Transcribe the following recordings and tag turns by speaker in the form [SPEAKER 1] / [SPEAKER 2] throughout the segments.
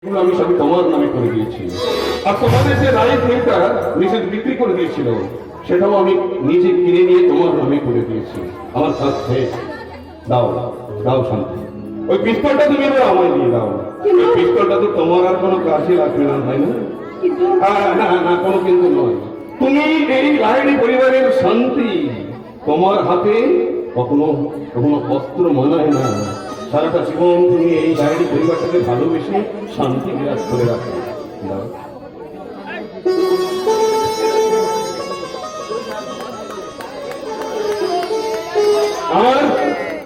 [SPEAKER 1] এগুলো আমি সবই তোমার নামে করে দিয়েছি। আর তোমাদের যে রাইস মিলটা নিজের বিক্রি করে দিয়েছিল সেটাও আমি নিজে কিনে নিয়ে তোমার নামে করে দিয়েছি। আমার কাজ শেষ। দাও দাও শান্তি, ওই পিস্তলটা তুমি এবার আমায় দিয়ে দাও। ওই পিস্তলটা তো তোমার আর কোনো কাজে লাগবে না, তাই না? না না, কোনো কিন্তু নয়। তুমি এই লাহিড়ী পরিবারের শান্তি, তোমার হাতে কখনো কখনো অস্ত্র মানায় না। সারাটা জীবন তুমি এই লাহিড়ী পরিবারটাকে ভালোবেসে শান্তি বিরাজ করে রাখো। আমার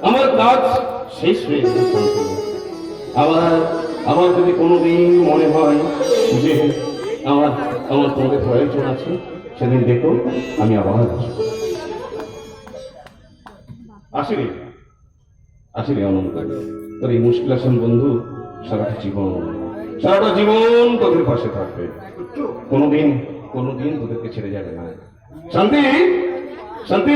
[SPEAKER 1] আমার কাজ শেষ হয়ে গেছে শান্তি। আবার আমার যদি কোনোদিন মনে হয় যে আমার আমার তোমাদের প্রয়োজন আছে, সেদিন দেখো আমি আবার আসবো। আসিনি আসিনি অনন্ত, তোর এই মুশকিল আসেন বন্ধু সারাটা জীবন তোদের পাশে থাকবে। কোনোদিন তোদেরকে ছেড়ে যাবে না। শান্তি শান্তি,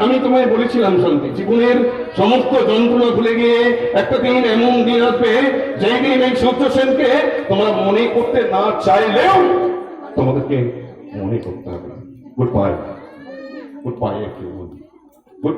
[SPEAKER 1] আমি তোমায় বলেছিলাম শান্তি, জীবনের সমস্ত যন্ত্রণা ভুলে গিয়ে একটা দিন এমন দিন আসবে যেই দিন এই সূর্য সেনকে তোমরা মনে করতে না চাইলেও তোমাদেরকে মনে করতে হবে। Good bye, good bye, good bye.